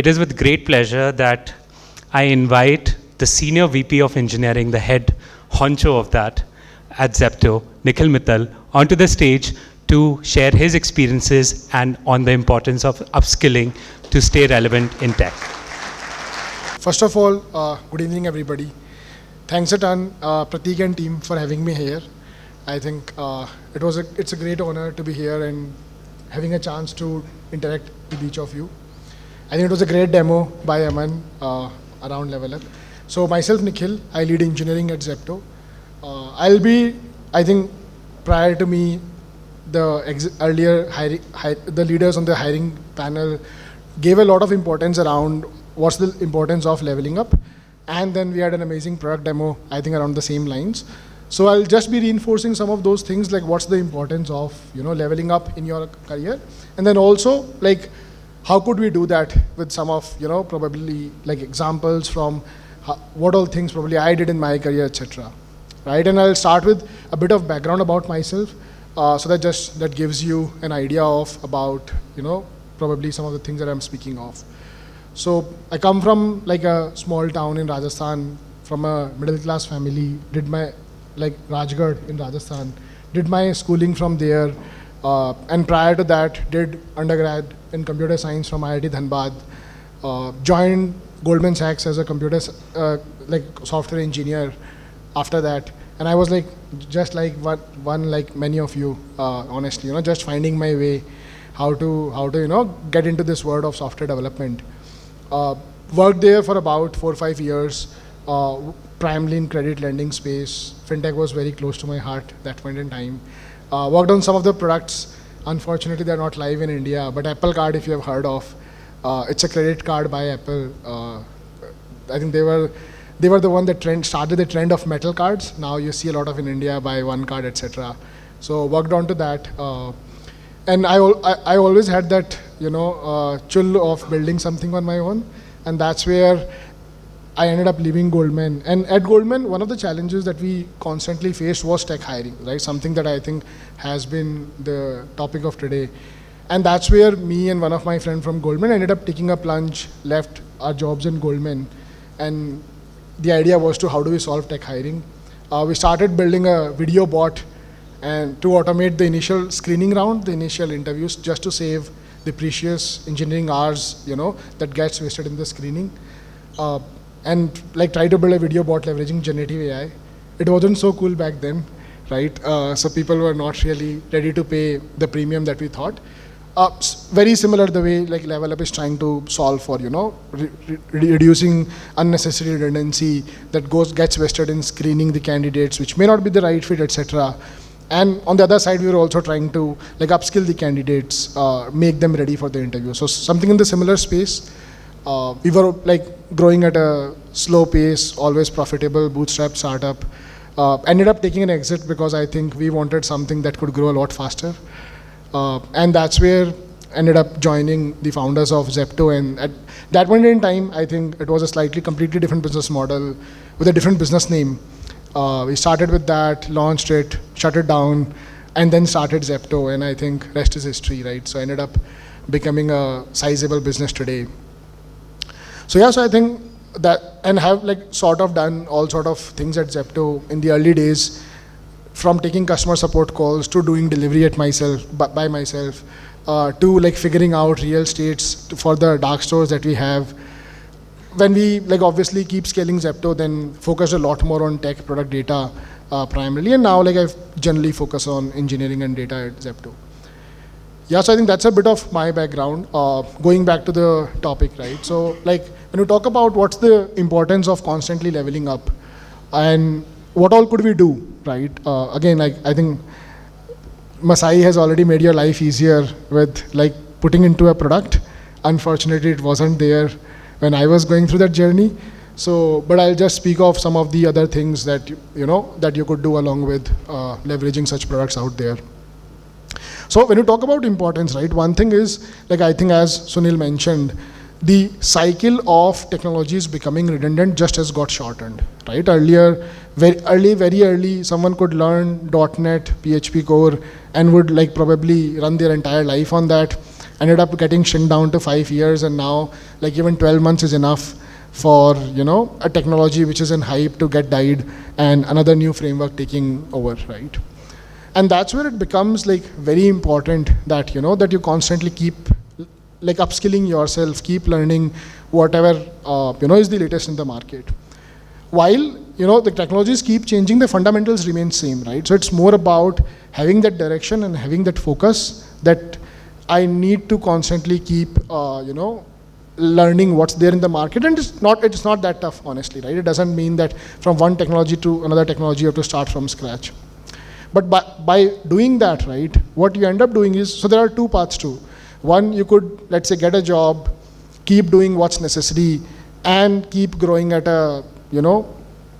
It is with great pleasure that I invite the Senior VP of Engineering, the head honcho of that at Zepto, Nikhil Mittal, onto the stage to share his experiences and on the importance of upskilling to stay relevant in tech. First of all, good evening everybody. Thanks a ton, Pratik and team, for having me here. I think it's a great honor to be here and having a chance to interact with each of you. I think it was a great demo by Aman around Level Up. So myself, Nikhil, I lead engineering at Zepto. I think prior to me, the leaders on the hiring panel gave a lot of importance around what's the importance of leveling up. And then we had an amazing product demo, I think around the same lines. So I'll just be reinforcing some of those things, like what's the importance of leveling up in your career. And then also, like, how could we do that with some of, probably like examples from what all things probably I did in my career, etc. Right? And I'll start with a bit of background about myself, so that gives you an idea of about, probably some of the things that I'm speaking of. So I come from like a small town in Rajasthan, from a middle class family, did my, like Rajgarh in Rajasthan, did my schooling from there, and prior to that did undergrad in computer science from IIT Dhanbad, joined Goldman Sachs as a like software engineer after that. And I was like, just like one like many of you, honestly, just finding my way, how to get into this world of software development. Worked there for about 4 or 5 years, primarily in credit lending space. Fintech was very close to my heart at that point in time. Worked on some of the products. Unfortunately, they're not live in India, but Apple Card, if you have heard of, it's a credit card by Apple. I think they were the one that started the trend of metal cards. Now you see a lot of in India buy one card, etc. So worked on to that, and I always had that chill of building something on my own, and that's where I ended up leaving Goldman. And at Goldman, one of the challenges that we constantly faced was tech hiring, right? Something that I think has been the topic of today. And that's where me and one of my friends from Goldman ended up taking a plunge, left our jobs in Goldman. And the idea was to how do we solve tech hiring? We started building a video bot and to automate the initial screening round, the initial interviews, just to save the precious engineering hours, that gets wasted in the screening. And like try to build a video bot leveraging generative AI. It wasn't so cool back then, right? So people were not really ready to pay the premium that we thought. Very similar the way like Level Up is trying to solve for, reducing unnecessary redundancy that gets wasted in screening the candidates, which may not be the right fit, etc. And on the other side, we were also trying to like upskill the candidates, make them ready for the interview. So something in the similar space. We were like growing at a slow pace, always profitable, bootstrap startup. Ended up taking an exit because I think we wanted something that could grow a lot faster. And that's where ended up joining the founders of Zepto. And at that point in time, I think it was a completely different business model with a different business name. We started with that, launched it, shut it down, and then started Zepto. And I think rest is history, right? So I ended up becoming a sizable business today. So yeah, so I think that, and have like sort of done all sort of things at Zepto in the early days, from taking customer support calls to doing delivery by myself, to like figuring out real estates for the dark stores that we have. When we like obviously keep scaling Zepto, then focused a lot more on tech, product, data primarily, and now like I generally focus on engineering and data at Zepto. Yeah, so I think that's a bit of my background. Going back to the topic, right? So like when you talk about what's the importance of constantly leveling up and what all could we do, right? Again, like I think Masai has already made your life easier with like putting into a product. Unfortunately, it wasn't there when I was going through that journey. So, but I'll just speak of some of the other things that, that you could do along with leveraging such products out there. So when you talk about importance, right, one thing is, like I think as Sunil mentioned, the cycle of technologies becoming redundant just has got shortened, right? Earlier, very early, someone could learn .NET, PHP core, and would like probably run their entire life on that. ended up getting shrunk down to 5 years, and now like even 12 months is enough for a technology which is in hype to get died and another new framework taking over, right? And that's where it becomes like very important that that you constantly keep like upskilling yourself, keep learning whatever is the latest in the market. While the technologies keep changing, the fundamentals remain same, right? So it's more about having that direction and having that focus that I need to constantly keep learning what's there in the market. And it's not that tough, honestly, right? It doesn't mean that from one technology to another technology you have to start from scratch. But by doing that, right, what you end up doing is, so there are two paths too. One, you could, let's say, get a job, keep doing what's necessary, and keep growing at a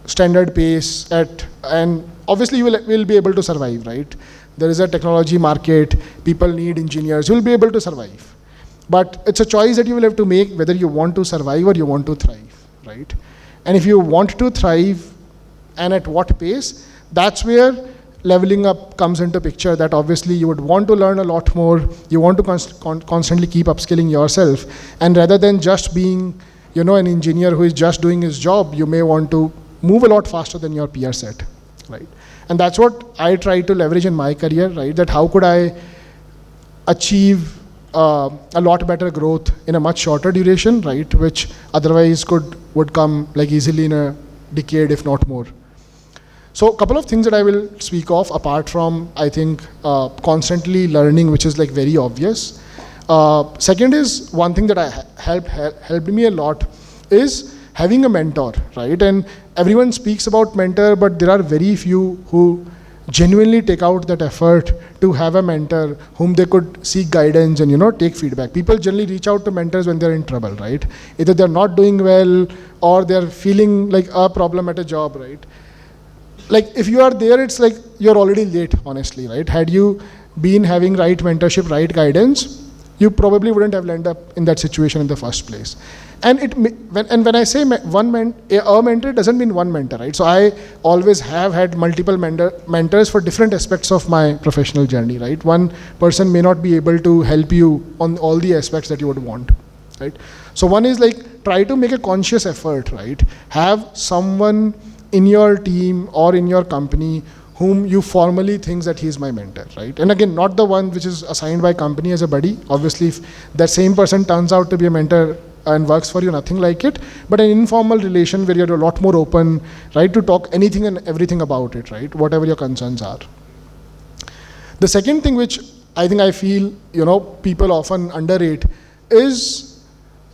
standard pace and obviously you will be able to survive, right? There is a technology market, people need engineers, you will be able to survive. But it's a choice that you will have to make whether you want to survive or you want to thrive, right? And if you want to thrive and at what pace, that's where leveling up comes into picture, that obviously you would want to learn a lot more, you want to constantly keep upskilling yourself, and rather than just being an engineer who is just doing his job, you may want to move a lot faster than your peer set, right? And that's what I try to leverage in my career, right? That how could I achieve a lot better growth in a much shorter duration, right? Which otherwise would come like easily in a decade, if not more. So a couple of things that I will speak of apart from, I think, constantly learning, which is like very obvious. Second is one thing that helped me a lot is having a mentor, right? And everyone speaks about mentor, but there are very few who genuinely take out that effort to have a mentor whom they could seek guidance and take feedback. People generally reach out to mentors when they're in trouble, right? Either they're not doing well or they're feeling like a problem at a job, right? Like if you are there, it's like you're already late, honestly, right? Had you been having right mentorship, right guidance, you probably wouldn't have landed up in that situation in the first place. And when I say a mentor, it doesn't mean one mentor, right? So I always have had multiple mentors for different aspects of my professional journey, right? One person may not be able to help you on all the aspects that you would want, right? So one is like try to make a conscious effort, right? Have someone in your team or in your company whom you formally think that he is my mentor, right? And again, not the one which is assigned by company as a buddy. Obviously, if that same person turns out to be a mentor and works for you, nothing like it, but an informal relation where you're a lot more open, right, to talk anything and everything about it, right, whatever your concerns are. The second thing which I feel, people often underrate is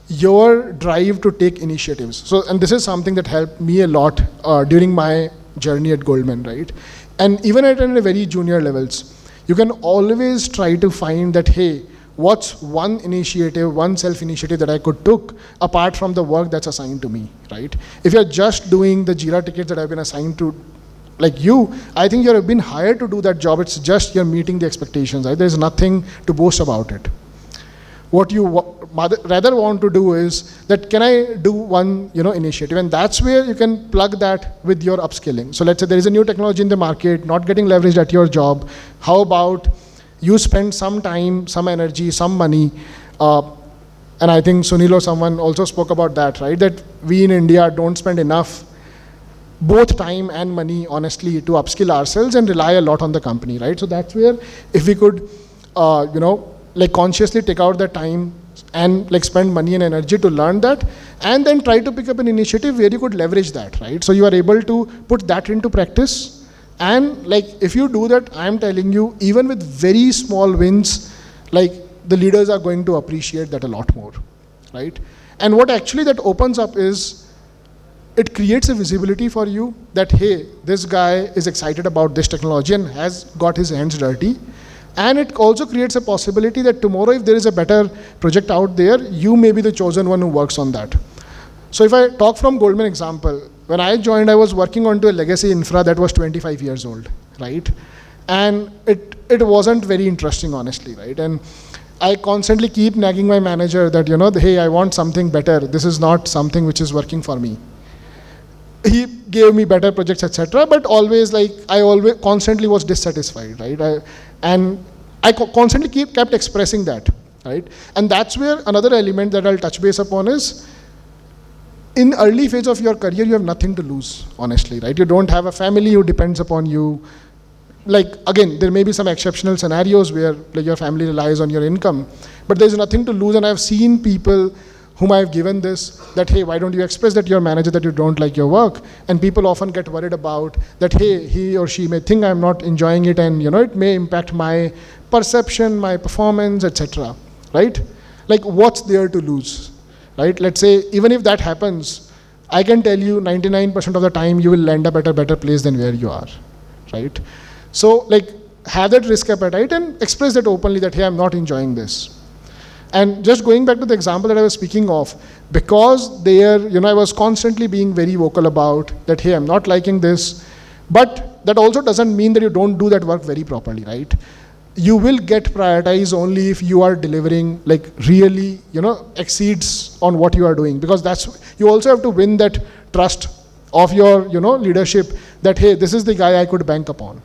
your drive to take initiatives. So, and this is something that helped me a lot during my journey at Goldman, right? And even at a very junior levels, you can always try to find that, hey, what's one initiative, one self-initiative that I could took apart from the work that's assigned to me, right? If you're just doing the Jira tickets that have been assigned to like you, I think you've been hired to do that job. It's just you're meeting the expectations, right? There's nothing to boast about it. What you rather want to do is that can I do one initiative, and that's where you can plug that with your upskilling. So let's say there is a new technology in the market, not getting leveraged at your job. How about you spend some time, some energy, some money, and I think Sunil or someone also spoke about that, right? That we in India don't spend enough both time and money, honestly, to upskill ourselves and rely a lot on the company, right? So that's where if we could, like consciously take out the time and like spend money and energy to learn that, and then try to pick up an initiative where you could leverage that, right? So you are able to put that into practice, and like if you do that, I'm telling you, even with very small wins, like the leaders are going to appreciate that a lot more, right? And what actually that opens up is it creates a visibility for you that, hey, this guy is excited about this technology and has got his hands dirty. And it also creates a possibility that tomorrow, if there is a better project out there, you may be the chosen one who works on that. So if I talk from Goldman example, when I joined, I was working onto a legacy infra that was 25 years old, right? And it wasn't very interesting, honestly, right? And I constantly keep nagging my manager that, hey, I want something better. This is not something which is working for me. He gave me better projects, etc. But always I always constantly was dissatisfied, right? And I constantly kept expressing that. right? And that's where another element that I'll touch base upon is, in early phase of your career, you have nothing to lose, honestly, right? You don't have a family who depends upon you. Like, again, there may be some exceptional scenarios where like your family relies on your income, but there's nothing to lose. And I've seen people whom I've given this, that, hey, why don't you express that to your manager that you don't like your work? And people often get worried about that, hey, he or she may think I'm not enjoying it, and it may impact my perception, my performance, etc. Right? Like, what's there to lose? Right? Let's say, even if that happens, I can tell you 99% of the time you will end up at a better place than where you are. Right? So, like, have that risk appetite and express that openly that, hey, I'm not enjoying this. And just going back to the example that I was speaking of, because there, I was constantly being very vocal about that, hey, I'm not liking this, but that also doesn't mean that you don't do that work very properly, right? You will get prioritized only if you are delivering, like, really, exceeds on what you are doing, because you also have to win that trust of your, leadership that, hey, this is the guy I could bank upon.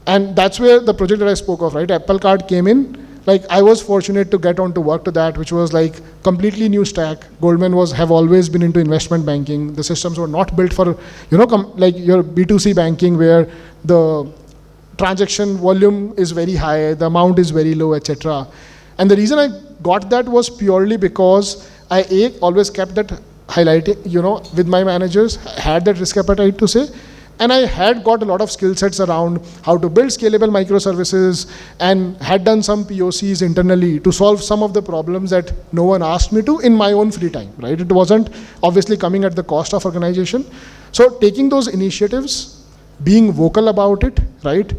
And that's where the project that I spoke of, right? Apple Card came in. Like, I was fortunate to get on to work to that, which was like completely new stack. Goldman have always been into investment banking. The systems were not built for, like your B2C banking, where the transaction volume is very high, the amount is very low, etc. And the reason I got that was purely because I always kept that highlighting, with my managers, had that risk appetite to say. And I had got a lot of skill sets around how to build scalable microservices, and had done some POCs internally to solve some of the problems that no one asked me to in my own free time, right? It wasn't obviously coming at the cost of organization. So taking those initiatives, being vocal about it, right?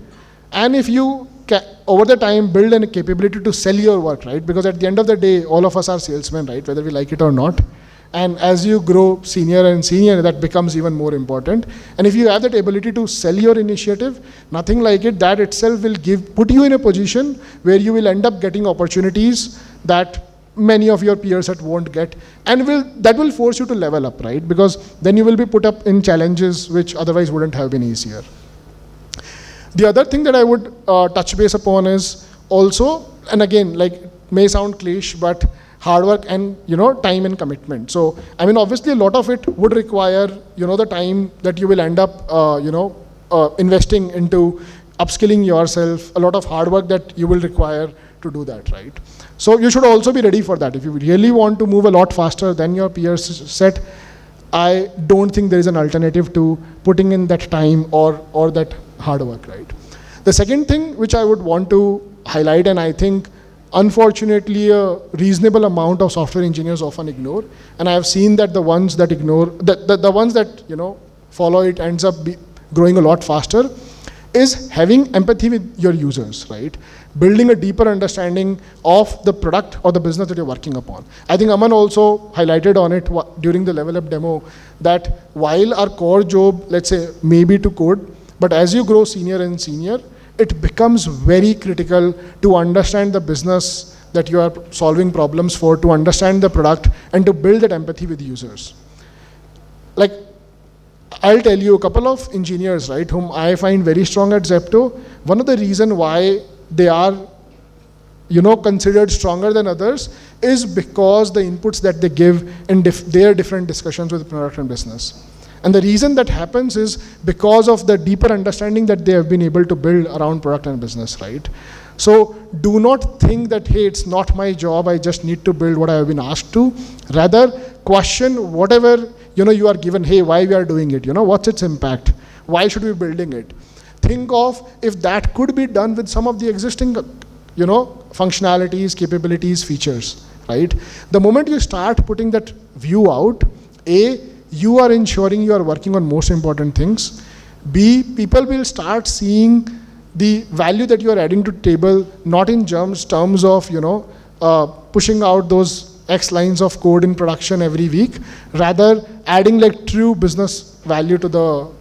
And if you over the time build a capability to sell your work, right? Because at the end of the day, all of us are salesmen, right? Whether we like it or not. And as you grow senior and senior, that becomes even more important. And if you have that ability to sell your initiative, nothing like it, that itself will put you in a position where you will end up getting opportunities that many of your peers won't get. And that will force you to level up, right? Because then you will be put up in challenges which otherwise wouldn't have been easier. The other thing that I would touch base upon is also, and again, like, may sound cliche, but hard work and, time and commitment. So, I mean, obviously a lot of it would require, the time that you will end up, investing into upskilling yourself, a lot of hard work that you will require to do that, right? So you should also be ready for that. If you really want to move a lot faster than your peers set, I don't think there is an alternative to putting in that time or that hard work, right? The second thing which I would want to highlight, and I think unfortunately a reasonable amount of software engineers often ignore, and I have seen that the ones that ignore, the ones that follow it ends up growing a lot faster, is having empathy with your users, right? Building a deeper understanding of the product or the business that you're working upon. I think Aman also highlighted on it during the Level Up demo that while our core job, let's say, may be to code, but as you grow senior and senior, it becomes very critical to understand the business that you are solving problems for, to understand the product, and to build that empathy with users. Like, I'll tell you a couple of engineers, right, whom I find very strong at Zepto. One of the reasons why they are, considered stronger than others is because the inputs that they give in their different discussions with product and business. And the reason that happens is because of the deeper understanding that they have been able to build around product and business, right? So do not think that, hey, it's not my job, I just need to build what I have been asked to. Rather, question whatever you are given, hey, why we are doing it, what's its impact? Why should we be building it? Think of if that could be done with some of the existing, functionalities, capabilities, features, right? The moment you start putting that view out, you are ensuring you are working on most important things. B, people will start seeing the value that you are adding to the table, not in terms of, pushing out those X lines of code in production every week, rather adding like true business value to the,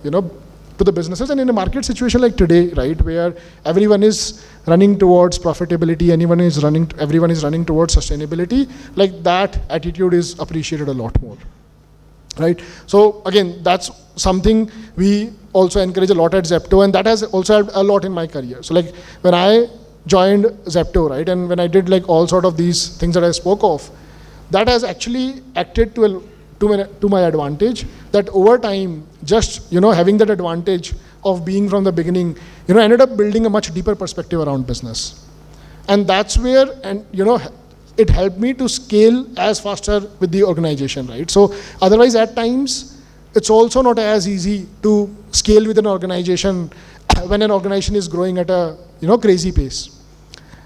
to the businesses. And in a market situation like today, right, where everyone is running towards profitability, everyone is running towards sustainability, like that attitude is appreciated a lot more. Right. So again, that's something we also encourage a lot at Zepto, and that has also helped a lot in my career. So like when I joined Zepto, right? And when I did like all sort of these things that I spoke of, that has actually acted to my advantage. That over time, just having that advantage of being from the beginning, ended up building a much deeper perspective around business. And that's where, and it helped me to scale as faster with the organization, right? So otherwise, at times, it's also not as easy to scale with an organization when an organization is growing at a crazy pace.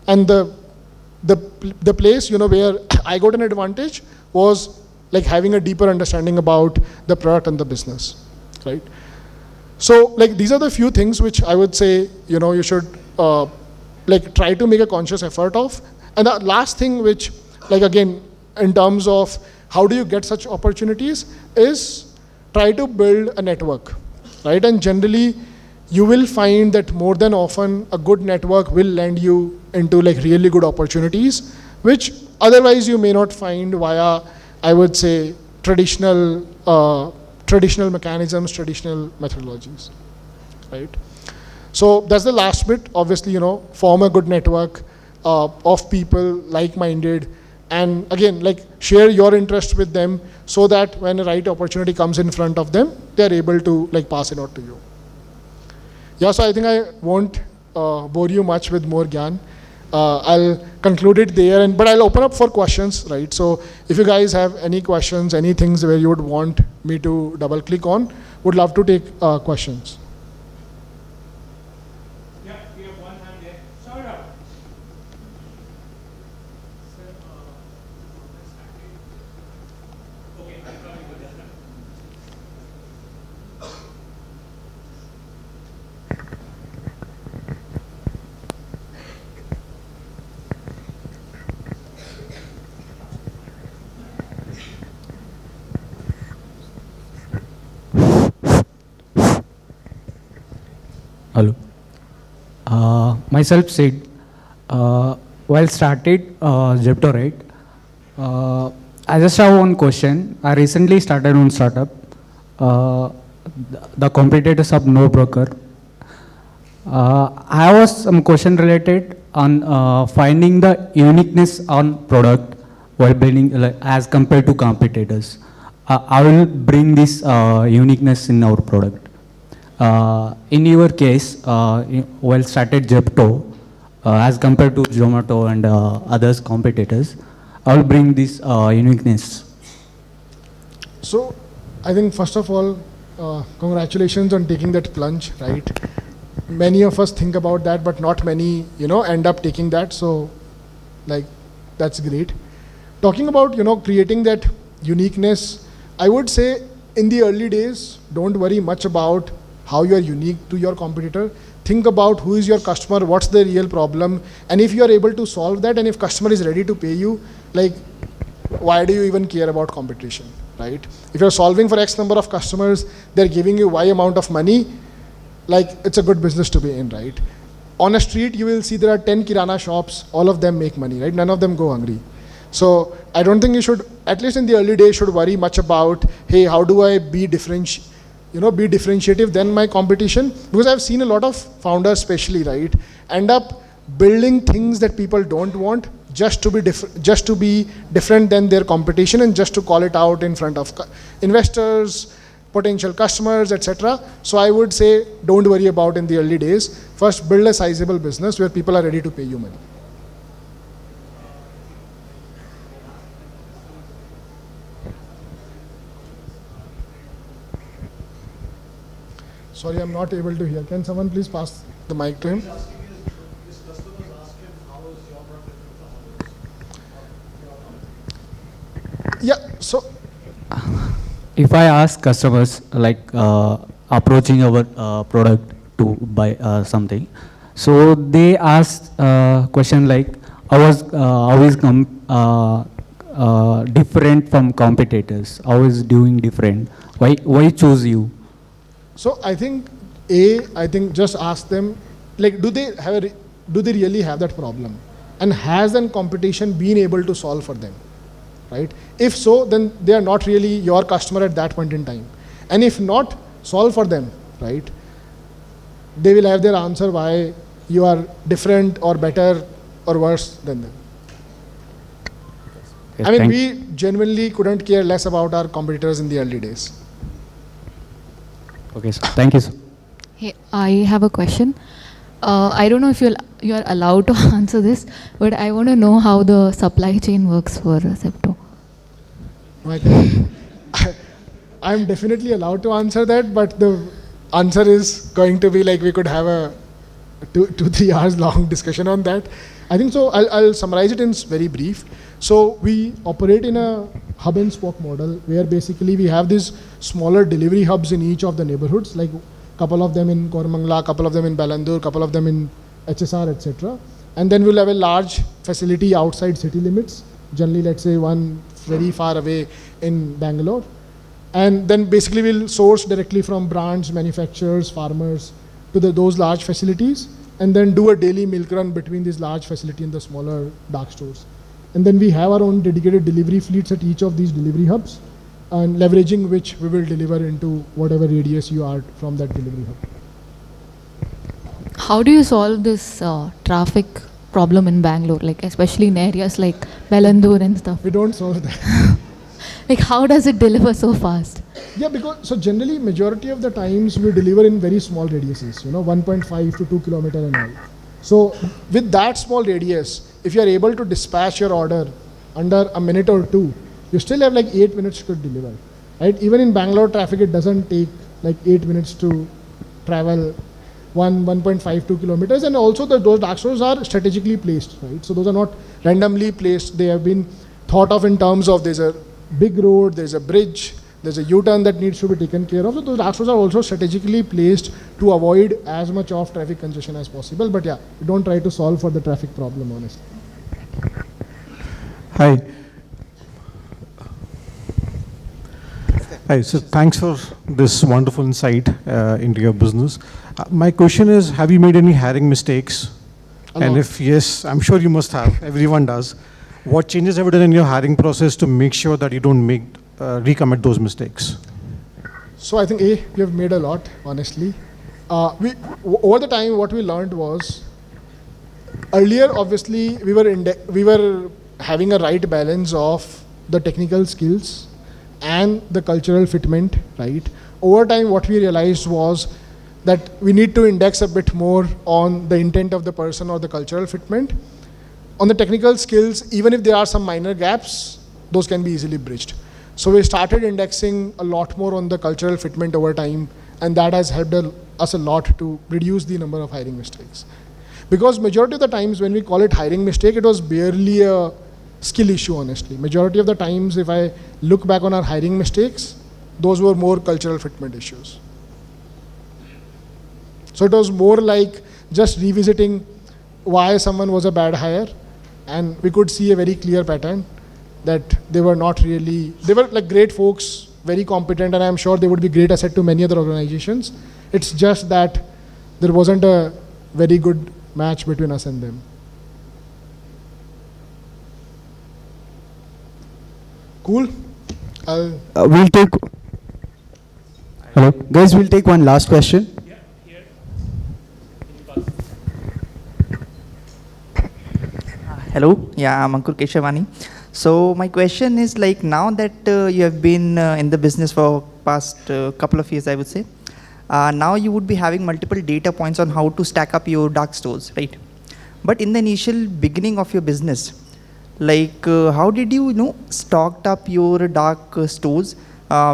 And the place where I got an advantage was like having a deeper understanding about the product and the business, right? So like these are the few things which I would say you should like try to make a conscious effort of. And the last thing which, like again, in terms of how do you get such opportunities, is try to build a network, right? And generally, you will find that more than often, a good network will land you into like really good opportunities, which otherwise you may not find via, I would say, traditional mechanisms, traditional methodologies, right? So that's the last bit. Obviously, form a good network of people like-minded, and again, like share your interest with them so that when a right opportunity comes in front of them, they're able to like pass it on to you. Yeah, so I think I won't bore you much with more gyan. I'll conclude it there, but I'll open up for questions, right? So if you guys have any questions, any things where you would want me to double click on, would love to take questions. Hello. Myself said, while started Zepto, right? I just have one question. I recently started one startup. The competitors of no broker. I have some question related on finding the uniqueness on product while building as compared to competitors. I will bring this uniqueness in our product. In your case, while started Zepto, as compared to Zomato and others competitors, I will bring this uniqueness. So, I think first of all, congratulations on taking that plunge, right? Many of us think about that, but not many, end up taking that. So, like, that's great. Talking about, creating that uniqueness, I would say in the early days, don't worry much about how you are unique to your competitor. Think about who is your customer, what's the real problem, and if you are able to solve that, and if customer is ready to pay you, like, why do you even care about competition, right? If you're solving for X number of customers, they're giving you Y amount of money, like, it's a good business to be in, right? On a street, you will see there are 10 kirana shops, all of them make money, right? None of them go hungry. So I don't think you should, at least in the early days, should worry much about, hey, how do I be differentiative than my competition? Because I've seen a lot of founders, especially, right, end up building things that people don't want just to be different than their competition, and just to call it out in front of investors, potential customers, etc. So I would say don't worry about in the early days. First, build a sizable business where people are ready to pay you money. Sorry, I'm not able to hear. Can someone please pass the mic to him? Yeah, so If I ask customers like approaching our product to buy something, so they ask question like, how is different from competitors? How is doing different? Why choose you? So I think just ask them, like, do they really have that problem, and has then competition been able to solve for them, right? If so, then they are not really your customer at that point in time, and if not, solve for them, right? They will have their answer why you are different or better or worse than them. Yes, I mean, thank- we genuinely couldn't care less about our competitors in the early days. Okay, sir. Thank you, sir. Hey, I have a question. I don't know if you are allowed to answer this, but I want to know how the supply chain works for Zepto. I think I'm definitely allowed to answer that, but the answer is going to be like we could have a 3 hours long discussion on that. I think so. I'll summarize it in very brief. So we operate in a hub and spoke model where basically we have these smaller delivery hubs in each of the neighborhoods, like couple of them in Koramangala, couple of them in Balandur, couple of them in HSR, etc. And then we'll have a large facility outside city limits, generally let's say one very far away in Bangalore. And then basically we'll source directly from brands, manufacturers, farmers to those large facilities, and then do a daily milk run between this large facility and the smaller dark stores. And then we have our own dedicated delivery fleets at each of these delivery hubs, and leveraging which we will deliver into whatever radius you are from that delivery hub. How do you solve this traffic problem in Bangalore, like especially in areas like Balandur and stuff? We don't solve that. Like how does it deliver so fast? Yeah, because so generally majority of the times we deliver in very small radiuses, 1.5 to 2 kilometer and all. So with that small radius, if you are able to dispatch your order under a minute or two, you still have like 8 minutes to deliver, right? Even in Bangalore traffic, it doesn't take like 8 minutes to travel 1.52 kilometers. And also those dark stores are strategically placed, right? So those are not randomly placed. They have been thought of in terms of there's a big road, there's a bridge, there's a U-turn that needs to be taken care of. So those dark stores are also strategically placed to avoid as much of traffic congestion as possible. But yeah, we don't try to solve for the traffic problem, honestly. Hi. Hi, so thanks for this wonderful insight into your business. My question is, have you made any hiring mistakes? And if yes, I'm sure you must have, everyone does. What changes have you done in your hiring process to make sure that you don't recommit those mistakes? So I think we have made a lot, honestly. Over the time, what we learned was, earlier, obviously, we were having a right balance of the technical skills and the cultural fitment, right? Over time, what we realized was that we need to index a bit more on the intent of the person or the cultural fitment. On the technical skills, even if there are some minor gaps, those can be easily bridged. So we started indexing a lot more on the cultural fitment over time, and that has helped us a lot to reduce the number of hiring mistakes. Because majority of the times when we call it hiring mistake, it was barely a skill issue, honestly. Majority of the times, if I look back on our hiring mistakes, those were more cultural fitment issues. So it was more like just revisiting why someone was a bad hire, and we could see a very clear pattern that they were like great folks, very competent, and I'm sure they would be great asset to many other organizations. It's just that there wasn't a very good match between us and them. Cool. We'll take. Hello, guys. We'll take one last question. Hello, yeah, I'm Ankur Keshavani. So my question is like now that you have been in the business for past couple of years, I would say, now you would be having multiple data points on how to stack up your dark stores, right? But in the initial beginning of your business, like how did you stocked up your dark stores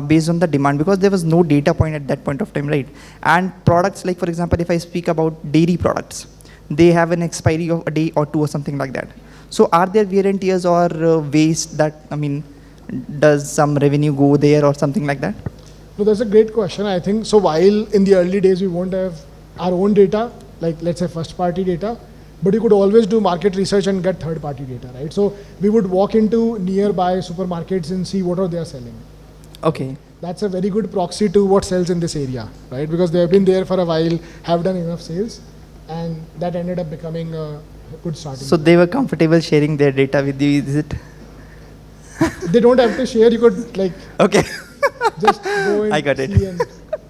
based on the demand? Because there was no data point at that point of time, right? And products like, for example, if I speak about dairy products, they have an expiry of a day or two or something like that. So are there wear and tears or waste that, does some revenue go there or something like that? No, that's a great question. I think so. While in the early days we won't have our own data, like let's say first party data, but you could always do market research and get third party data, right? So we would walk into nearby supermarkets and see what are they selling. Okay. That's a very good proxy to what sells in this area, right? Because they have been there for a while, have done enough sales, and that ended up becoming a good starting. So they were comfortable sharing their data with you, is it? They don't have to share. You could like okay. just go and I got it. see and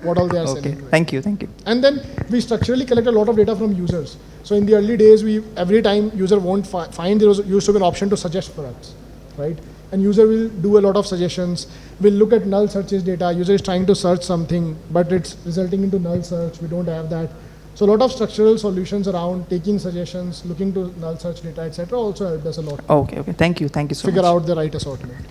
what all they are Okay, selling. Right? thank you, thank you. And then we structurally collect a lot of data from users. So in the early days, every time user won't find, there used to be an option to suggest products, right? And user will do a lot of suggestions. We'll look at null searches data. User is trying to search something, but it's resulting into null search. We don't have that. So a lot of structural solutions around taking suggestions, looking to null search data, etc. also helped us a lot. Okay, okay. Thank you so much. Figure out the right assortment.